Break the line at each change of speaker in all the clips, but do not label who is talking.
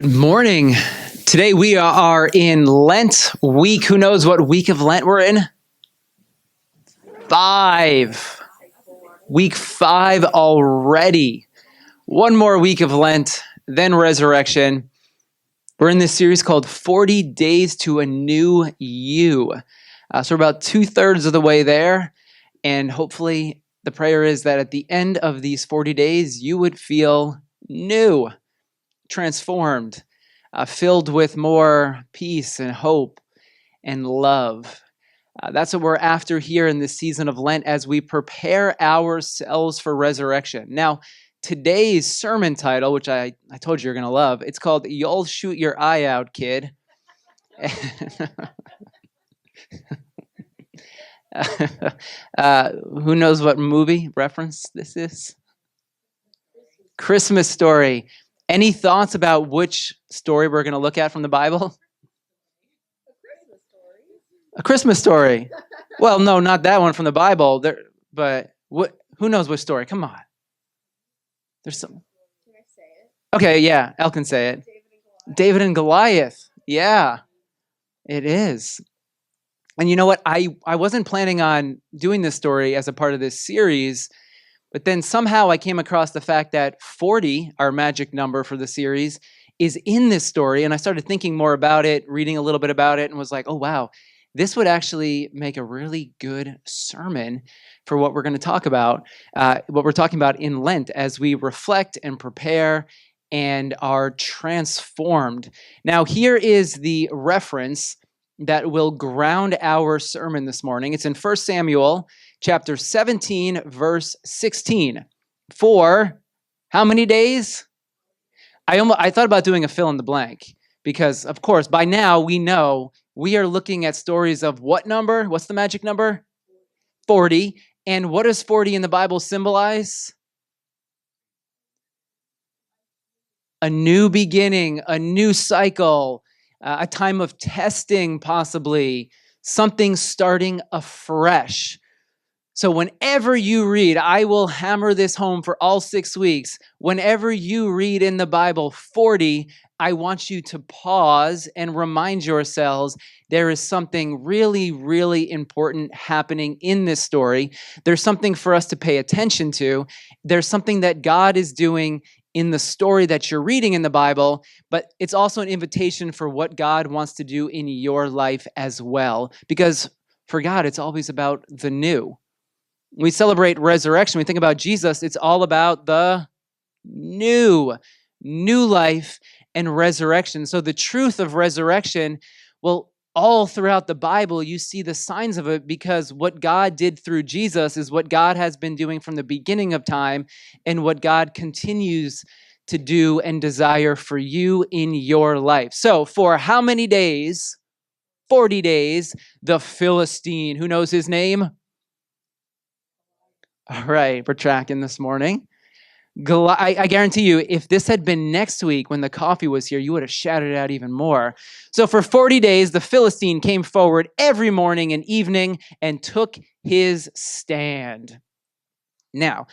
Good morning. Today we are in Lent week. Who knows what week of Lent we're in? 5. Week 5 already. One more week of Lent, then resurrection. We're in this series called 40 Days to a New You. So we're about 2/3 of the way there. And hopefully the prayer is that at the end of these 40 days, you would feel new, transformed, filled with more peace and hope and love. That's what we're after here in this season of Lent as we prepare ourselves for resurrection. Now, today's sermon title, which I told you you're going to love, it's called You'll Shoot Your Eye Out, Kid. Who knows what movie reference this is? Christmas Story. Any thoughts about which story we're going to look at from the Bible? A Christmas Story. Well, no, not that one from the Bible. But what? Who knows which story? Come on. There's some. Can I say it? Okay, yeah, Elle can say it. David and Goliath. Yeah, it is. And you know what? I wasn't planning on doing this story as a part of this series, but then somehow I came across the fact that 40, our magic number for the series, is in this story. And I started thinking more about it, reading a little bit about it, and was like, oh, wow, this would actually make a really good sermon for what we're going to talk about, what we're talking about in Lent as we reflect and prepare and are transformed. Now, here is the reference that will ground our sermon this morning. It's in 1 Samuel chapter 17, verse 16. For how many days? I thought about doing a fill in the blank because, of course, by now we know we are looking at stories of what number? What's the magic number? 40. And what does 40 in the Bible symbolize? A new beginning, a new cycle, a time of testing, possibly, something starting afresh. So whenever you read, I will hammer this home for all 6 weeks. Whenever you read in the Bible 40, I want you to pause and remind yourselves there is something really, really important happening in this story. There's something for us to pay attention to. There's something that God is doing in the story that you're reading in the Bible, but it's also an invitation for what God wants to do in your life as well. Because for God, it's always about the new. We celebrate resurrection. We think about Jesus. It's all about the new life and resurrection. So the truth of resurrection, well, all throughout the Bible, you see the signs of it because what God did through Jesus is what God has been doing from the beginning of time and what God continues to do and desire for you in your life. So for how many days? 40 days, the Philistine, who knows his name? All right, we're tracking this morning. I guarantee you, if this had been next week when the coffee was here, you would have shouted it out even more. So for 40 days, the Philistine came forward every morning and evening and took his stand. Now,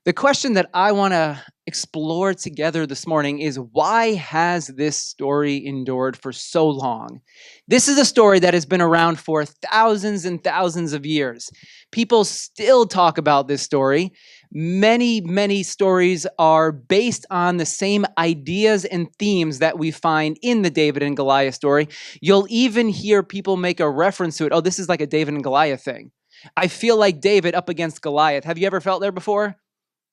the question that I want to explore together this morning is, why has this story endured for so long? This is a story that has been around for thousands and thousands of years. People still talk about this story. Many, many stories are based on the same ideas and themes that we find in the David and Goliath story. You'll even hear people make a reference to it. Oh, this is like a David and Goliath thing. I feel like David up against Goliath. Have you ever felt there before?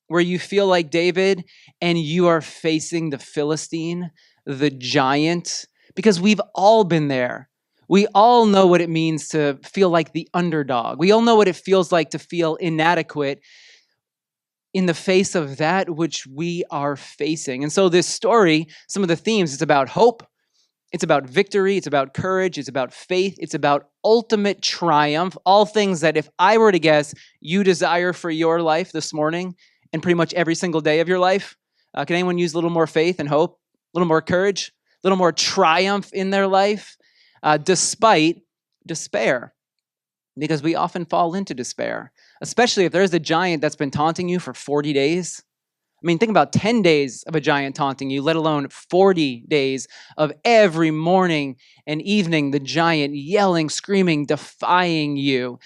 Where you feel like David and you are facing the Philistine, the giant, because we've all been there. We all know what it means to feel like the underdog. We all know what it feels like to feel inadequate in the face of that which we are facing. And so this story, some of the themes, it's about hope, it's about victory, it's about courage, it's about faith, it's about ultimate triumph, all things that if I were to guess, you desire for your life this morning and pretty much every single day of your life. Can anyone use a little more faith and hope, a little more courage, a little more triumph in their life, despite despair? Because we often fall into despair, especially if there's a giant that's been taunting you for 40 days. I mean, think about 10 days of a giant taunting you, let alone 40 days of every morning and evening the giant yelling, screaming, defying you.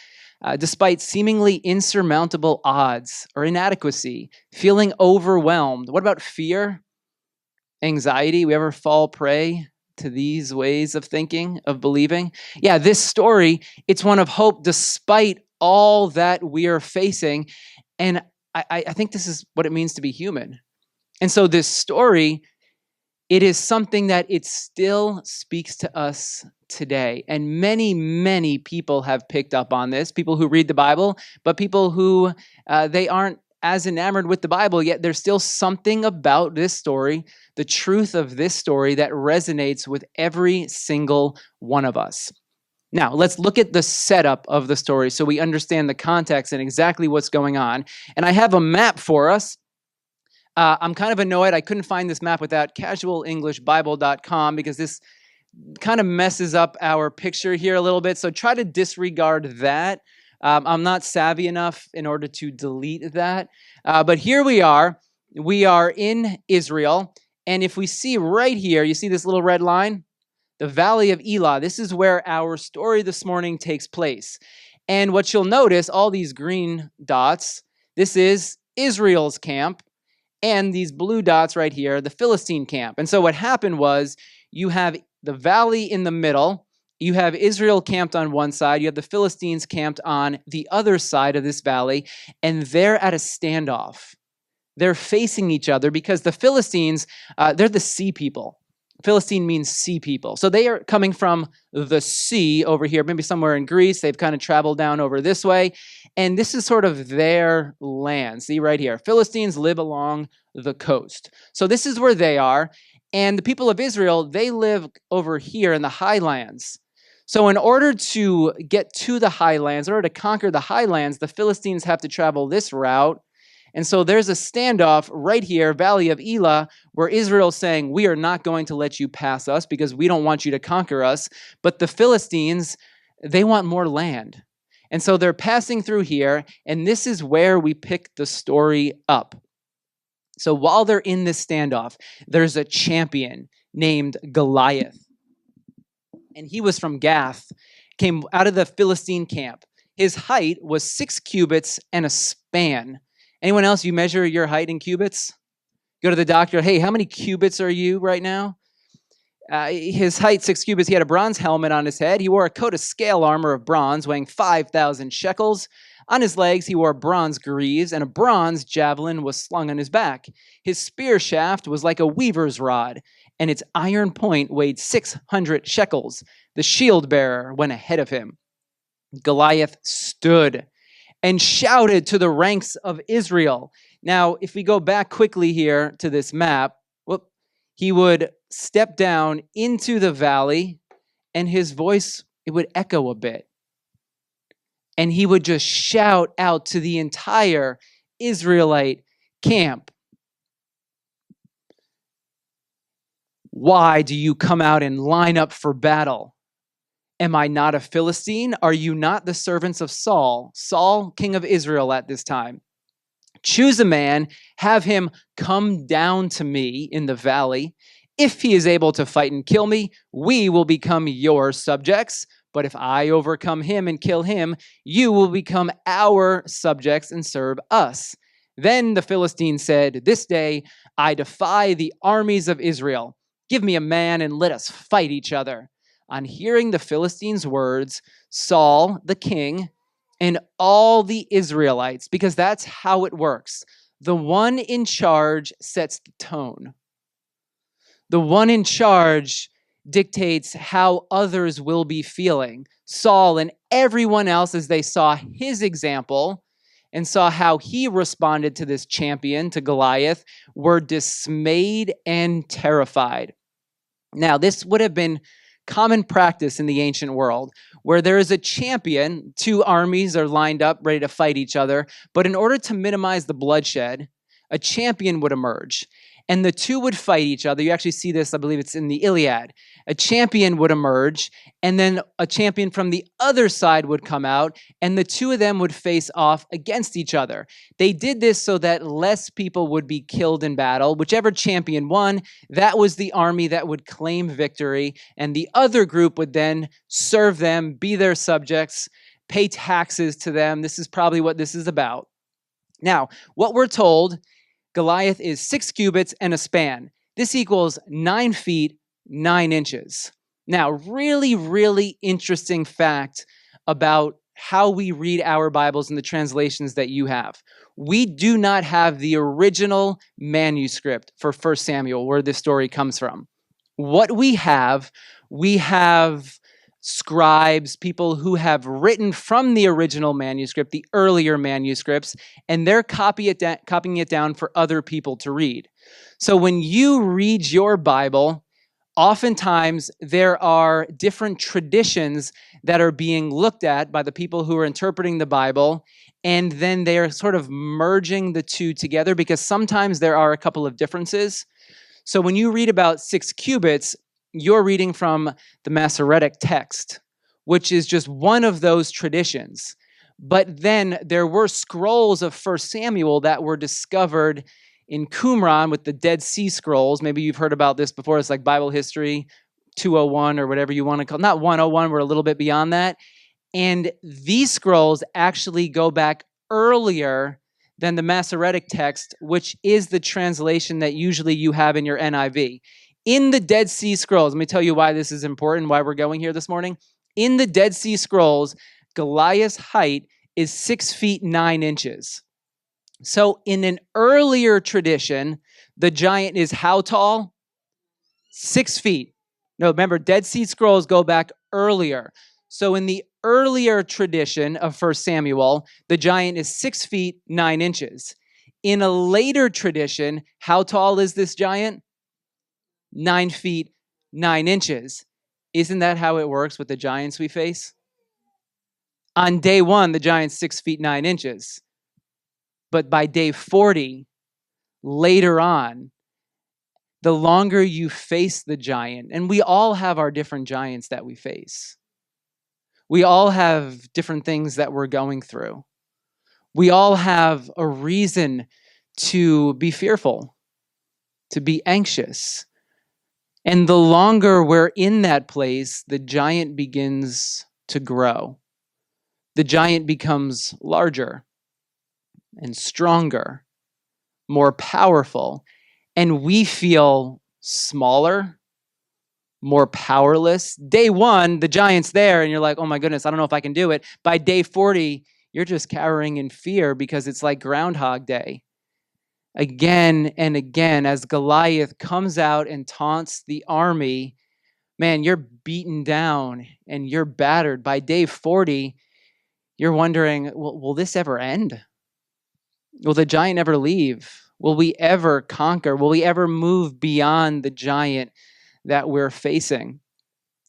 Despite seemingly insurmountable odds or inadequacy, feeling overwhelmed. What about fear? Anxiety? We ever fall prey to these ways of thinking, of believing? Yeah, this story, it's one of hope despite all that we are facing. And I think this is what it means to be human. And so this story, it is something that it still speaks to us today. And many, many people have picked up on this, people who read the Bible, but people who they aren't as enamored with the Bible, yet there's still something about this story, the truth of this story, that resonates with every single one of us. Now, let's look at the setup of the story so we understand the context and exactly what's going on. And I have a map for us. I'm kind of annoyed I couldn't find this map without casualenglishbible.com because this kind of messes up our picture here a little bit. So try to disregard that. I'm not savvy enough in order to delete that. But here we are. We are in Israel. And if we see right here, you see this little red line? The Valley of Elah. This is where our story this morning takes place. And what you'll notice, all these green dots, this is Israel's camp. And these blue dots right here, the Philistine camp. And so what happened was you have the valley in the middle. You have Israel camped on one side. You have the Philistines camped on the other side of this valley. And they're at a standoff. They're facing each other because the Philistines, they're the sea people. Philistine means sea people. So they are coming from the sea over here, maybe somewhere in Greece. They've kind of traveled down over this way. And this is sort of their land. See right here. Philistines live along the coast. So this is where they are. And the people of Israel, they live over here in the highlands. So in order to get to the highlands, in order to conquer the highlands, the Philistines have to travel this route. And so there's a standoff right here, Valley of Elah, where Israel's saying, we are not going to let you pass us because we don't want you to conquer us. But the Philistines, they want more land. And so they're passing through here, and this is where we pick the story up. So while they're in this standoff, there's a champion named Goliath. And he was from Gath, came out of the Philistine camp. His height was 6 cubits and a span. Anyone else, you measure your height in cubits? Go to the doctor, hey, how many cubits are you right now? His height, 6 cubits. He had a bronze helmet on his head. He wore a coat of scale armor of bronze weighing 5,000 shekels. On his legs, he wore bronze greaves, and a bronze javelin was slung on his back. His spear shaft was like a weaver's rod, and its iron point weighed 600 shekels. The shield bearer went ahead of him. Goliath stood and shouted to the ranks of Israel. Now, if we go back quickly here to this map, he would step down into the valley, and his voice, it would echo a bit. And he would just shout out to the entire Israelite camp. Why do you come out and line up for battle? Am I not a Philistine? Are you not the servants of Saul? Saul, king of Israel at this time. Choose a man, have him come down to me in the valley. If he is able to fight and kill me, we will become your subjects. But if I overcome him and kill him, you will become our subjects and serve us. Then the Philistine said, this day I defy the armies of Israel. Give me a man and let us fight each other. On hearing the Philistines' words, Saul, the king, and all the Israelites, because that's how it works. The one in charge sets the tone. The one in charge dictates how others will be feeling. Saul and everyone else, as they saw his example and saw how he responded to this champion, to Goliath, were dismayed and terrified. Now, this would have been common practice in the ancient world, where there is a champion, 2 armies are lined up ready to fight each other, but in order to minimize the bloodshed, a champion would emerge. and the two would fight each other. You actually see this, I believe it's in the Iliad. A champion would emerge, and then a champion from the other side would come out, and the two of them would face off against each other. They did this so that less people would be killed in battle. Whichever champion won, that was the army that would claim victory, and the other group would then serve them, be their subjects, pay taxes to them. This is probably what this is about. Now, what we're told, Goliath is 6 cubits and a span. This equals 9 feet, 9 inches. Now, really, really interesting fact about how we read our Bibles and the translations that you have. We do not have the original manuscript for 1 Samuel, where this story comes from. What we have scribes, people who have written from the original manuscript, the earlier manuscripts, and they're copying it down for other people to read. So when you read your Bible, oftentimes there are different traditions that are being looked at by the people who are interpreting the Bible, and then they are sort of merging the two together because sometimes there are a couple of differences. So when you read about 6 cubits, you're reading from the Masoretic text, which is just one of those traditions. But then there were scrolls of 1 Samuel that were discovered in Qumran with the Dead Sea Scrolls. Maybe you've heard about this before. It's like Bible History 201 or whatever you want to call it. Not 101, we're a little bit beyond that. And these scrolls actually go back earlier than the Masoretic text, which is the translation that usually you have in your NIV. In the Dead Sea Scrolls, let me tell you why this is important, why we're going here this morning. In the Dead Sea Scrolls, Goliath's height is 6 feet 9 inches. So in an earlier tradition, the giant is how tall? 6 feet. No, remember, Dead Sea Scrolls go back earlier. So in the earlier tradition of 1 Samuel, the giant is 6 feet 9 inches. In a later tradition, how tall is this giant? 9 feet 9 inches. Isn't that how it works with the giants we face? On day 1, the giant's 6 feet 9 inches. But by day 40, later on, the longer you face the giant, and we all have our different giants that we face. We all have different things that we're going through. We all have a reason to be fearful, to be anxious. And the longer we're in that place, the giant begins to grow. The giant becomes larger and stronger, more powerful, and we feel smaller, more powerless. Day 1, the giant's there, and you're like, oh my goodness, I don't know if I can do it. By day 40, you're just cowering in fear because it's like Groundhog Day. Again and again, as Goliath comes out and taunts the army, man, you're beaten down and you're battered. By day 40, you're wondering, will this ever end? Will the giant ever leave? Will we ever conquer? Will we ever move beyond the giant that we're facing?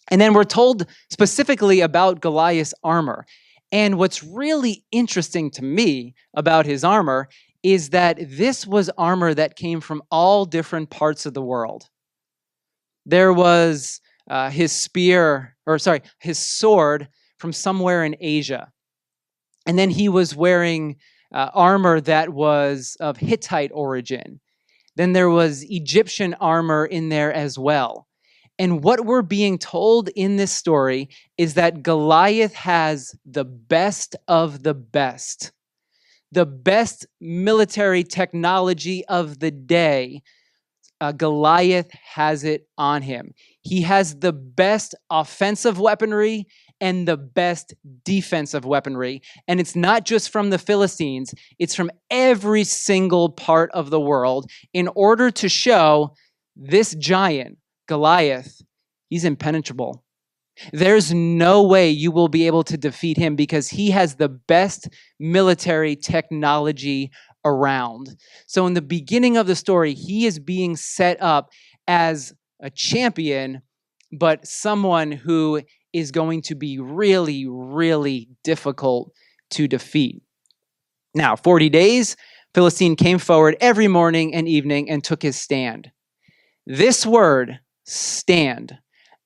And then we're told specifically about Goliath's armor. And what's really interesting to me about his armor is that this was armor that came from all different parts of the world. There was his sword from somewhere in Asia. And then he was wearing armor that was of Hittite origin. Then there was Egyptian armor in there as well. And what we're being told in this story is that Goliath has the best of the best military technology of the day. Goliath has it on him. He has the best offensive weaponry and the best defensive weaponry. And it's not just from the Philistines, it's from every single part of the world in order to show this giant, Goliath, he's impenetrable. There's no way you will be able to defeat him because he has the best military technology around. So in the beginning of the story, he is being set up as a champion, but someone who is going to be really, really difficult to defeat. Now, 40 days, Philistine came forward every morning and evening and took his stand. This word, stand,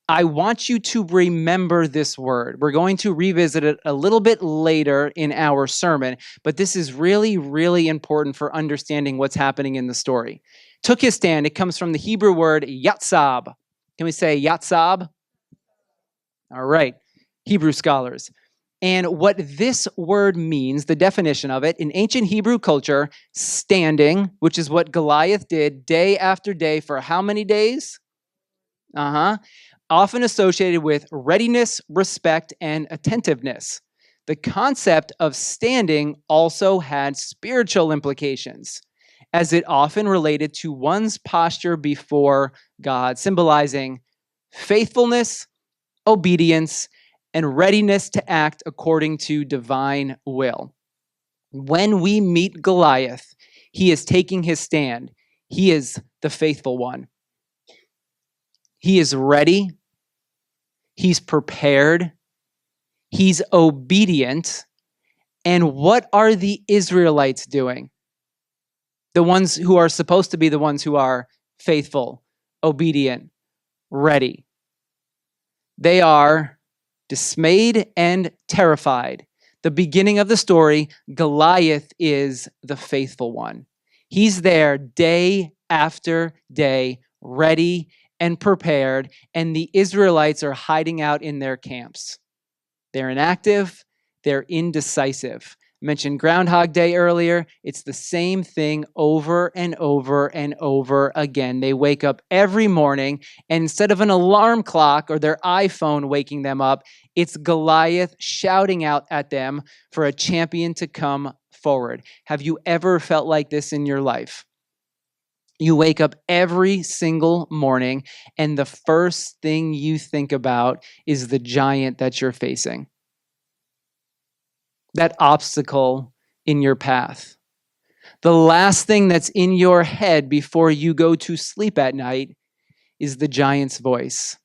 I want you to remember this word. We're going to revisit it a little bit later in our sermon, but this is really, really important for understanding what's happening in the story. Took his stand. It comes from the Hebrew word yatsab. Can we say yatsab? All right, Hebrew scholars. And what this word means, the definition of it, in ancient Hebrew culture, standing, which is what Goliath did day after day for how many days? Often associated with readiness, respect, and attentiveness. The concept of standing also had spiritual implications, as it often related to one's posture before God, symbolizing faithfulness, obedience, and readiness to act according to divine will. When we meet Goliath, he is taking his stand. He is the faithful one. He is ready. He's prepared. He's obedient. And what are the Israelites doing? The ones who are supposed to be the ones who are faithful, obedient, ready. They are dismayed and terrified. The beginning of the story, Goliath is the faithful one. He's there day after day, ready and prepared, and the Israelites are hiding out in their camps. They're inactive, they're indecisive. I mentioned Groundhog Day earlier. It's the same thing over and over and over again. They wake up every morning, and instead of an alarm clock or their iPhone waking them up, it's Goliath shouting out at them for a champion to come forward. Have you ever felt like this in your life? You wake up every single morning, and the first thing you think about is the giant that you're facing. That obstacle in your path. The last thing that's in your head before you go to sleep at night is the giant's voice.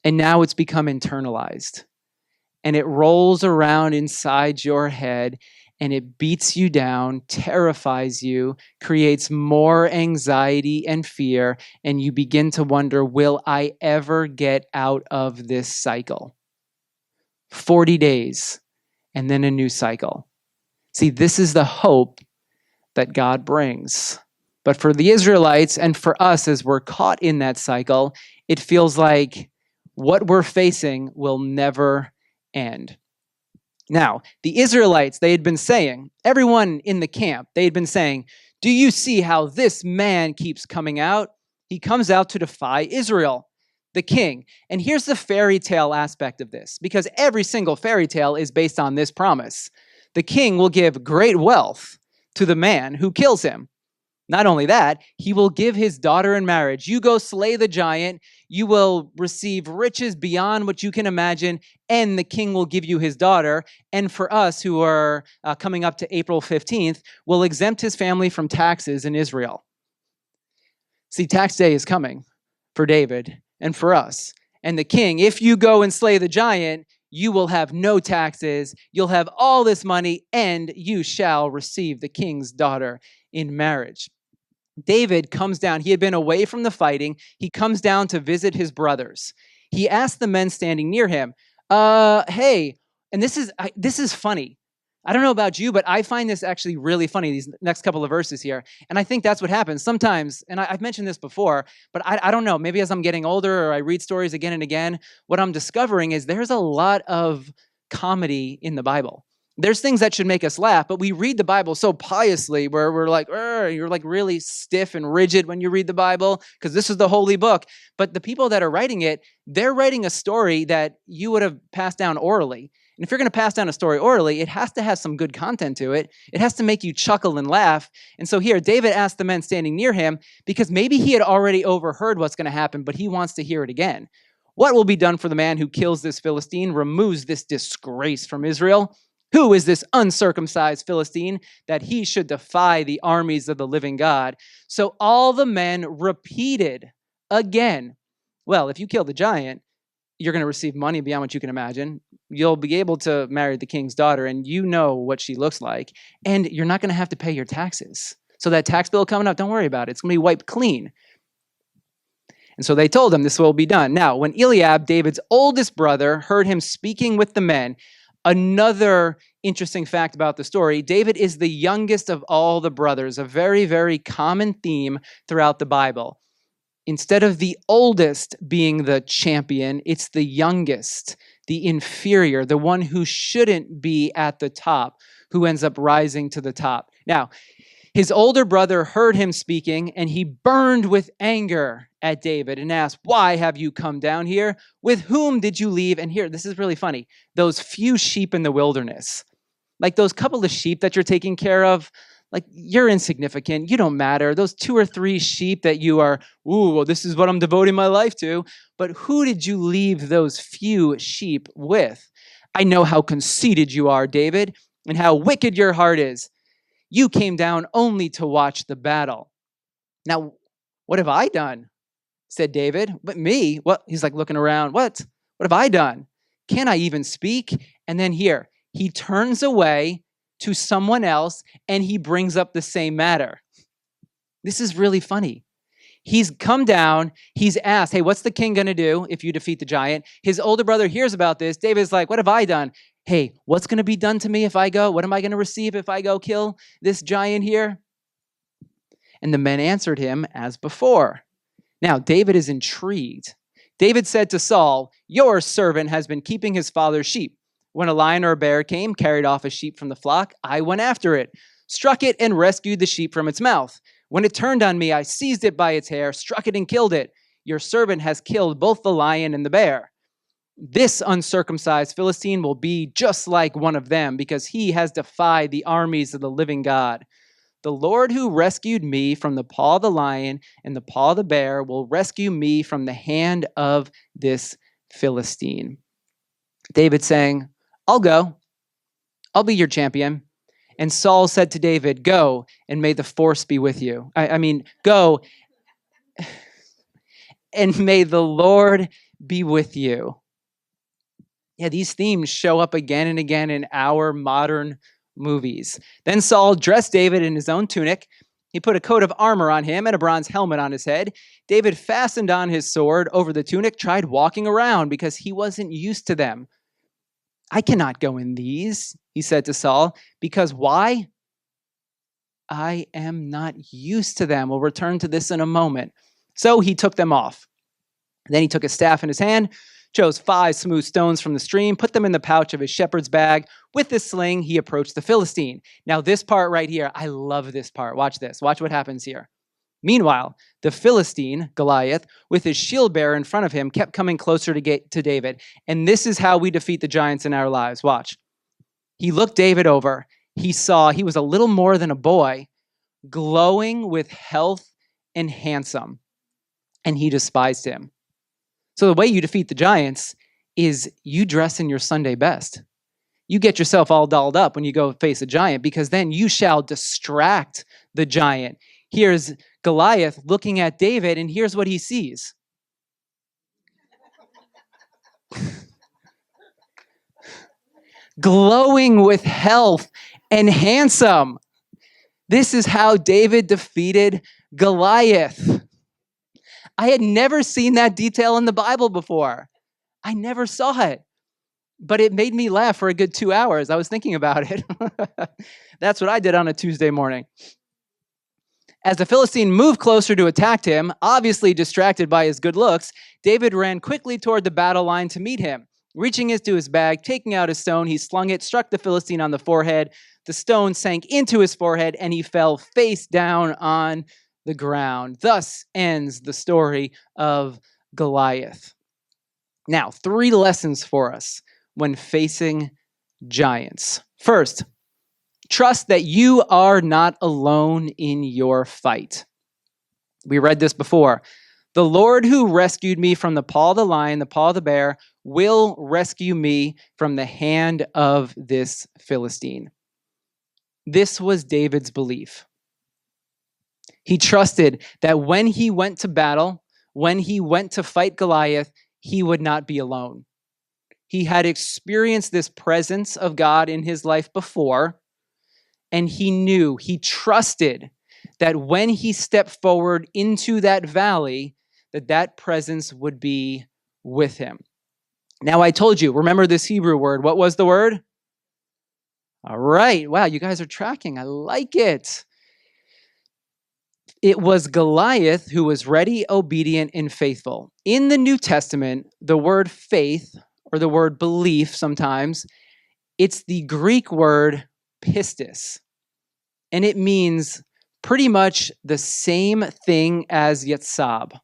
And now it's become internalized. And it rolls around inside your head, and it beats you down, terrifies you, creates more anxiety and fear, and you begin to wonder, will I ever get out of this cycle? 40 days, and then a new cycle. See, this is the hope that God brings. But for the Israelites and for us, as we're caught in that cycle, it feels like what we're facing will never end. Now, the Israelites, they had been saying, everyone in the camp, they had been saying, do you see how this man keeps coming out? He comes out to defy Israel, the king. And here's the fairy tale aspect of this, because every single fairy tale is based on this promise. The king will give great wealth to the man who kills him. Not only that, he will give his daughter in marriage. You go slay the giant, you will receive riches beyond what you can imagine, and the king will give you his daughter. And for us who are coming up to April 15th, will exempt his family from taxes in Israel. See, tax day is coming for David and for us. And the king, if you go and slay the giant, you will have no taxes, you'll have all this money, and you shall receive the king's daughter in marriage. David comes down. He had been away from the fighting. He comes down to visit his brothers. He asked the men standing near him, hey, and this is funny. I don't know about you, but I find this actually really funny, these next couple of verses here. And I think that's what happens sometimes, and I've mentioned this before, but I don't know, maybe as I'm getting older or I read stories again and again, what I'm discovering is there's a lot of comedy in the Bible. There's things that should make us laugh, but we read the Bible so piously where we're like, you're like really stiff and rigid when you read the Bible because this is the holy book. But the people that are writing it, they're writing a story that you would have passed down orally. And if you're going to pass down a story orally, it has to have some good content to it. It has to make you chuckle and laugh. And so here, David asked the men standing near him because maybe he had already overheard what's going to happen, but he wants to hear it again. What will be done for the man who kills this Philistine, removes this disgrace from Israel? Who is this uncircumcised Philistine that he should defy the armies of the living God? So all the men repeated again, well, if you kill the giant, you're going to receive money beyond what you can imagine. You'll be able to marry the king's daughter, and you know what she looks like. And you're not going to have to pay your taxes. So that tax bill coming up, don't worry about it. It's going to be wiped clean. And so they told him this will be done. Now, when Eliab, David's oldest brother, heard him speaking with the men, another interesting fact about the story, David is the youngest of all the brothers, a very, very common theme throughout the Bible. Instead of the oldest being the champion, it's the youngest, the inferior, the one who shouldn't be at the top, who ends up rising to the top. Now, his older brother heard him speaking, and he burned with anger at David and asked, "Why have you come down here? With whom did you leave?" And here, this is really funny, those few sheep in the wilderness. Like those couple of sheep that you're taking care of, like you're insignificant, you don't matter. Those 2 or 3 sheep that you are, well, this is what I'm devoting my life to. But who did you leave those few sheep with? I know how conceited you are, David, and how wicked your heart is. You came down only to watch the battle. Now, what have I done? Said David. But me? What? He's like looking around. What have I done? Can I even speak? And then here, he turns away to someone else and he brings up the same matter. This is really funny. He's come down, he's asked, hey, what's the king going to do if you defeat the giant? His older brother hears about this. David's like, what have I done? Hey, what's going to be done to me if I go? What am I going to receive if I go kill this giant here? And the men answered him as before. Now, David is intrigued. David said to Saul, your servant has been keeping his father's sheep. When a lion or a bear came, carried off a sheep from the flock, I went after it, struck it, and rescued the sheep from its mouth. When it turned on me, I seized it by its hair, struck it, and killed it. Your servant has killed both the lion and the bear. This uncircumcised Philistine will be just like one of them, because he has defied the armies of the living God. The Lord who rescued me from the paw of the lion and the paw of the bear will rescue me from the hand of this Philistine. David saying, I'll go. I'll be your champion. And Saul said to David, go, and may the force be with you. Go, and may the Lord be with you. Yeah, these themes show up again and again in our modern movies. Then Saul dressed David in his own tunic. He put a coat of armor on him and a bronze helmet on his head. David fastened on his sword over the tunic, tried walking around because he wasn't used to them. I cannot go in these, he said to Saul, because why? I am not used to them. We'll return to this in a moment. So he took them off. Then he took a staff in his hand, chose 5 smooth stones from the stream, put them in the pouch of his shepherd's bag. With this sling, he approached the Philistine. Now this part right here, I love this part. Watch this. Watch what happens here. Meanwhile, the Philistine, Goliath, with his shield bearer in front of him, kept coming closer to David. And this is how we defeat the giants in our lives. Watch. He looked David over. He saw he was a little more than a boy, glowing with health and handsome. And he despised him. So the way you defeat the giants is you dress in your Sunday best. You get yourself all dolled up when you go face a giant, because then you shall distract the giant. Here's Goliath looking at David, and here's what he sees. Glowing with health and handsome. This is how David defeated Goliath. I had never seen that detail in the Bible before. I never saw it. But it made me laugh for a good 2 hours. I was thinking about it. That's what I did on a Tuesday morning. As the Philistine moved closer to attack him, obviously distracted by his good looks, David ran quickly toward the battle line to meet him. Reaching into his bag, taking out a stone, he slung it, struck the Philistine on the forehead. The stone sank into his forehead, and he fell face down on the ground. Thus ends the story of Goliath. Now, 3 lessons for us when facing giants. First, trust that you are not alone in your fight. We read this before. The Lord who rescued me from the paw of the lion, the paw of the bear, will rescue me from the hand of this Philistine. This was David's belief. He trusted that when he went to battle, when he went to fight Goliath, he would not be alone. He had experienced this presence of God in his life before, and he trusted that when he stepped forward into that valley, that presence would be with him. Now, I told you, remember this Hebrew word. What was the word? All right. Wow, you guys are tracking. I like it. It was Goliath who was ready, obedient, and faithful. In the New Testament, the word faith, or the word belief sometimes, it's the Greek word pistis. And it means pretty much the same thing as yetzab.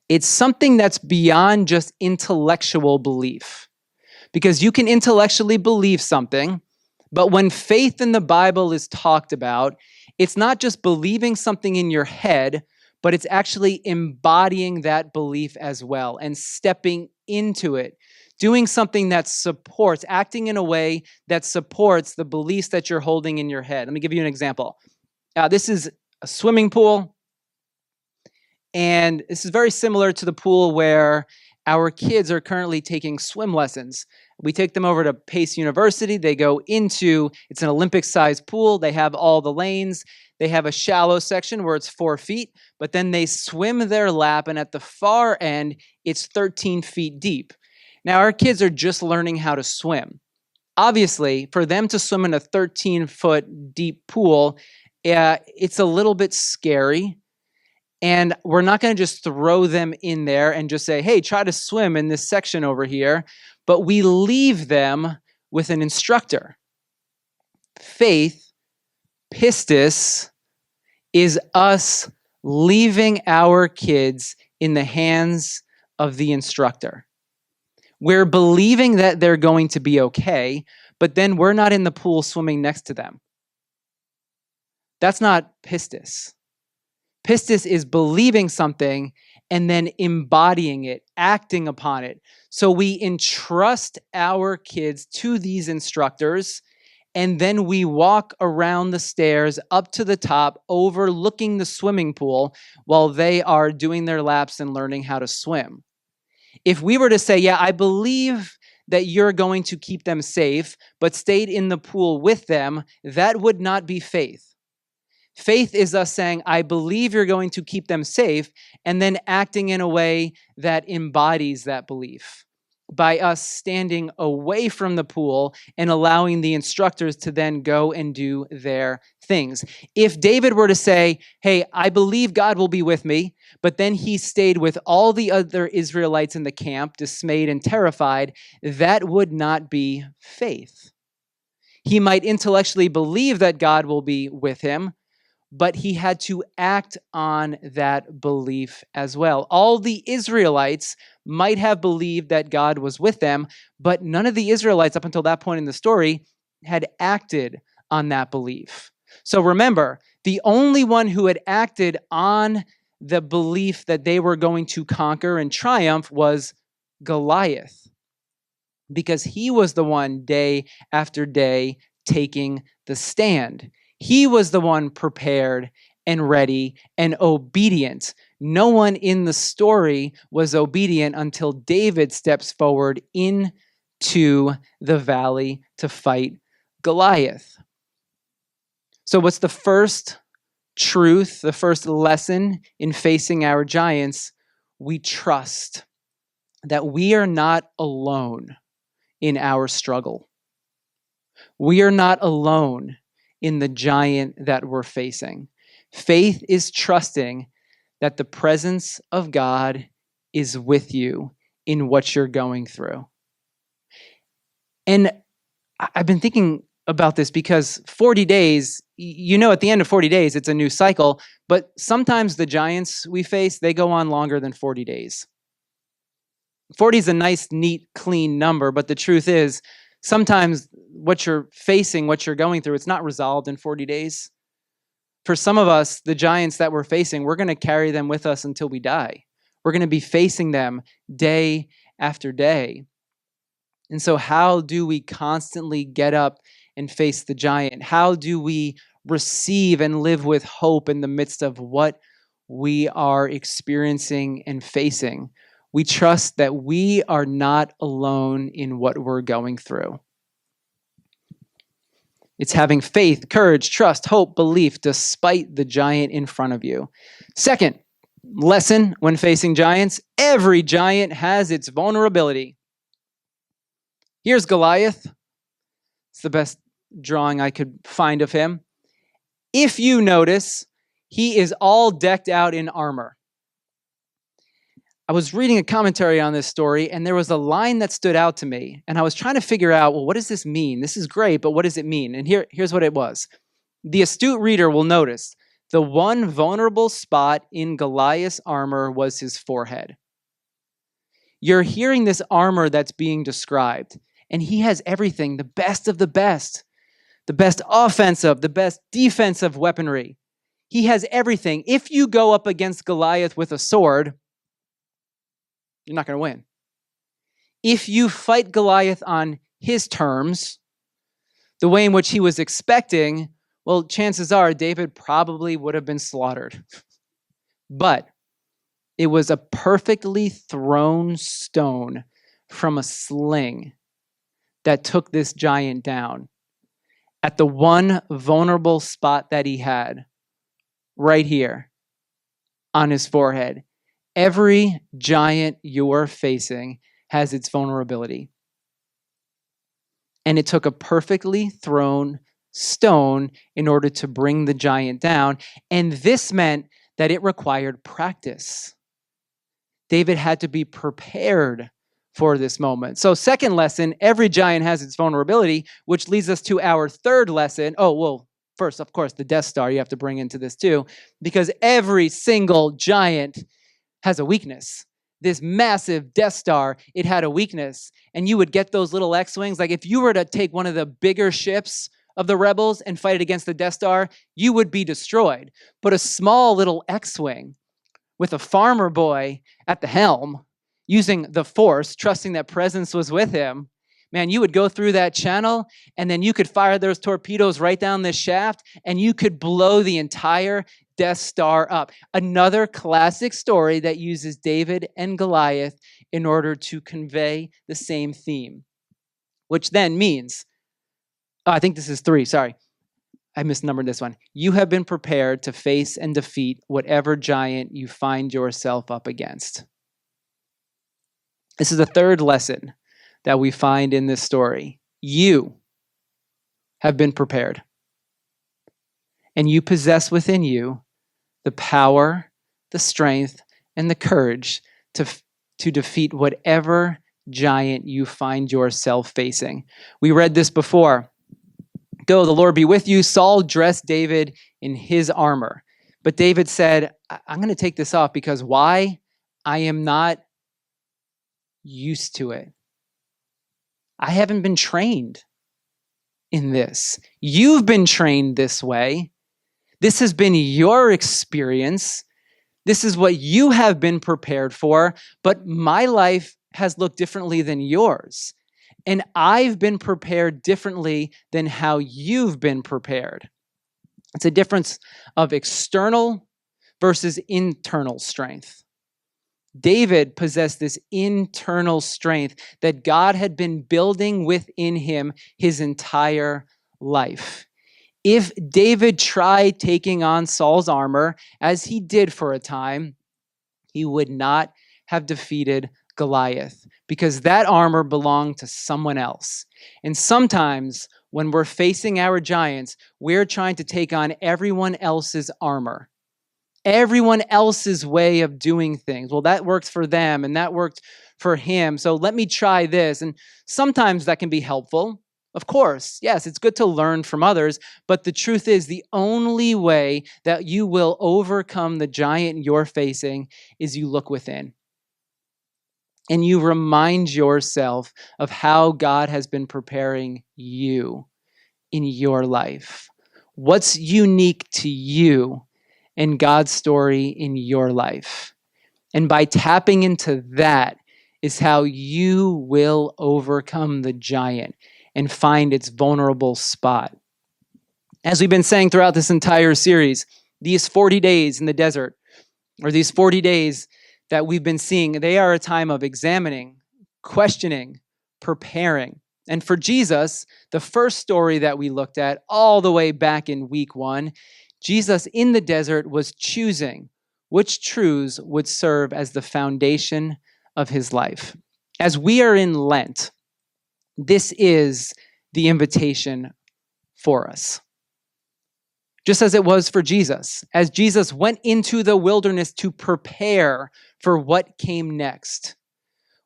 It's something that's beyond just intellectual belief. Because you can intellectually believe something, but when faith in the Bible is talked about, it's not just believing something in your head, but it's actually embodying that belief as well and stepping into it, doing something that supports, acting in a way that supports the beliefs that you're holding in your head. Let me give you an example. This is a swimming pool, and this is very similar to the pool where our kids are currently taking swim lessons. We take them over to Pace University. They go into, it's an Olympic-sized pool. They have all the lanes. They have a shallow section where it's 4 feet, but then they swim their lap, and at the far end, it's 13 feet deep. Now, our kids are just learning how to swim. Obviously, for them to swim in a 13-foot deep pool, it's a little bit scary. And we're not going to just throw them in there and just say, hey, try to swim in this section over here. But we leave them with an instructor. Faith, pistis, is us leaving our kids in the hands of the instructor. We're believing that they're going to be okay, but then we're not in the pool swimming next to them. That's not pistis. Pistis is believing something and then embodying it, acting upon it. So we entrust our kids to these instructors, and then we walk around the stairs up to the top, overlooking the swimming pool while they are doing their laps and learning how to swim. If we were to say, yeah, I believe that you're going to keep them safe, but stayed in the pool with them, that would not be faith. Faith is us saying, I believe you're going to keep them safe, and then acting in a way that embodies that belief by us standing away from the pool and allowing the instructors to then go and do their things. If David were to say, hey, I believe God will be with me, but then he stayed with all the other Israelites in the camp, dismayed and terrified, that would not be faith. He might intellectually believe that God will be with him, but he had to act on that belief as well. All the Israelites might have believed that God was with them, but none of the Israelites up until that point in the story had acted on that belief. So remember, the only one who had acted on the belief that they were going to conquer and triumph was Goliath, because he was the one day after day taking the stand. He was the one prepared and ready and obedient. No one in the story was obedient until David steps forward into the valley to fight Goliath. So what's the first truth, the first lesson in facing our giants? We trust that we are not alone in our struggle. We are not alone in the giant that we're facing. Faith is trusting that the presence of God is with you in what you're going through. And I've been thinking about this because 40 days, at the end of 40 days, it's a new cycle, but sometimes the giants we face, they go on longer than 40 days. 40 is a nice, neat, clean number, but the truth is, sometimes what you're facing, what you're going through, it's not resolved in 40 days. For some of us, the giants that we're facing, we're going to carry them with us until we die. We're going to be facing them day after day. And so how do we constantly get up and face the giant? How do we receive and live with hope in the midst of what we are experiencing and facing? We trust that we are not alone in what we're going through. It's having faith, courage, trust, hope, belief, despite the giant in front of you. Second lesson when facing giants, every giant has its vulnerability. Here's Goliath. It's the best drawing I could find of him. If you notice, he is all decked out in armor. I was reading a commentary on this story, and there was a line that stood out to me, and I was trying to figure out, well, what does this mean? This is great, but what does it mean? And here's what it was. The astute reader will notice the one vulnerable spot in Goliath's armor was his forehead. You're hearing this armor that's being described, and he has everything, the best of the best offensive, the best defensive weaponry. He has everything. If you go up against Goliath with a sword, you're not going to win. If you fight Goliath on his terms, the way in which he was expecting, well, chances are David probably would have been slaughtered. But it was a perfectly thrown stone from a sling that took this giant down at the one vulnerable spot that he had, right here on his forehead. Every giant you're facing has its vulnerability. And it took a perfectly thrown stone in order to bring the giant down. And this meant that it required practice. David had to be prepared for this moment. So second lesson, every giant has its vulnerability, which leads us to our third lesson. Oh, well, first, of course, the Death Star you have to bring into this too, because every single giant has a weakness. This massive Death Star, it had a weakness. And you would get those little X-Wings. Like if you were to take one of the bigger ships of the rebels and fight it against the Death Star, you would be destroyed. But a small little X-Wing with a farmer boy at the helm, using the Force, trusting that presence was with him, man, you would go through that channel and then you could fire those torpedoes right down this shaft and you could blow the entire Death Star up. Another classic story that uses David and Goliath in order to convey the same theme, which then means, I think this is 3, sorry. I misnumbered this one. You have been prepared to face and defeat whatever giant you find yourself up against. This is the third lesson that we find in this story. You have been prepared. And you possess within you the power, the strength, and the courage to defeat whatever giant you find yourself facing. We read this before. Go, the Lord be with you. Saul dressed David in his armor. But David said, I'm going to take this off because why? I am not used to it. I haven't been trained in this. You've been trained this way. This has been your experience. This is what you have been prepared for, but my life has looked differently than yours. And I've been prepared differently than how you've been prepared. It's a difference of external versus internal strength. David possessed this internal strength that God had been building within him his entire life. If David tried taking on Saul's armor, as he did for a time, he would not have defeated Goliath because that armor belonged to someone else. And sometimes when we're facing our giants, we're trying to take on everyone else's armor, everyone else's way of doing things. Well, that works for them and that worked for him. So let me try this. And sometimes that can be helpful. Of course, yes, it's good to learn from others, but the truth is the only way that you will overcome the giant you're facing is you look within. And you remind yourself of how God has been preparing you in your life. What's unique to you in God's story in your life? And by tapping into that is how you will overcome the giant and find its vulnerable spot. As we've been saying throughout this entire series, these 40 days in the desert, or these 40 days that we've been seeing, they are a time of examining, questioning, preparing. And for Jesus, the first story that we looked at all the way back in week 1, Jesus in the desert was choosing which truths would serve as the foundation of his life. As we are in Lent, this is the invitation for us. Just as it was for Jesus, as Jesus went into the wilderness to prepare for what came next,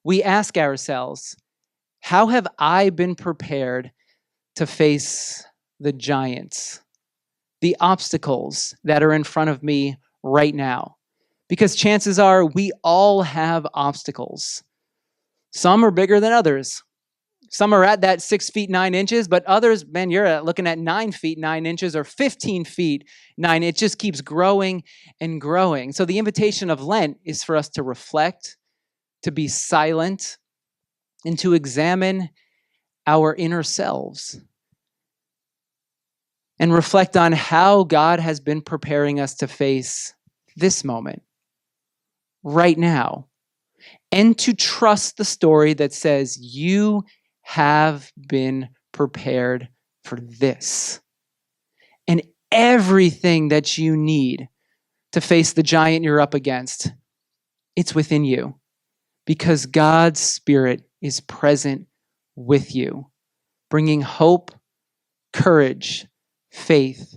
we ask ourselves, how have I been prepared to face the giants, the obstacles that are in front of me right now? Because chances are we all have obstacles. Some are bigger than others. Some are at that 6 feet 9 inches, but others, man, you're looking at 9 feet 9 inches or 15 feet 9. It just keeps growing and growing. So the invitation of Lent is for us to reflect, to be silent, and to examine our inner selves and reflect on how God has been preparing us to face this moment right now, and to trust the story that says you have been prepared for this. And everything that you need to face the giant you're up against, it's within you, because God's Spirit is present with you, bringing hope, courage, faith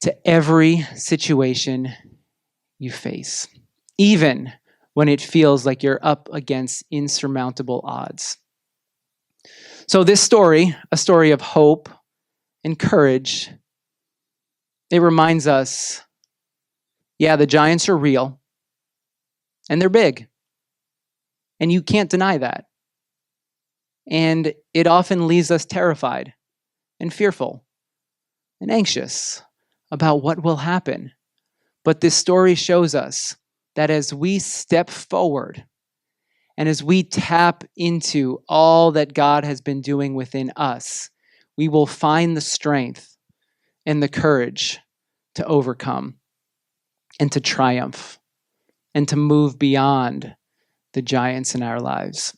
to every situation you face, even when it feels like you're up against insurmountable odds. So this story, a story of hope and courage, it reminds us, yeah, the giants are real and they're big, and you can't deny that. And it often leaves us terrified and fearful and anxious about what will happen. But this story shows us that as we step forward and as we tap into all that God has been doing within us, we will find the strength and the courage to overcome and to triumph and to move beyond the giants in our lives.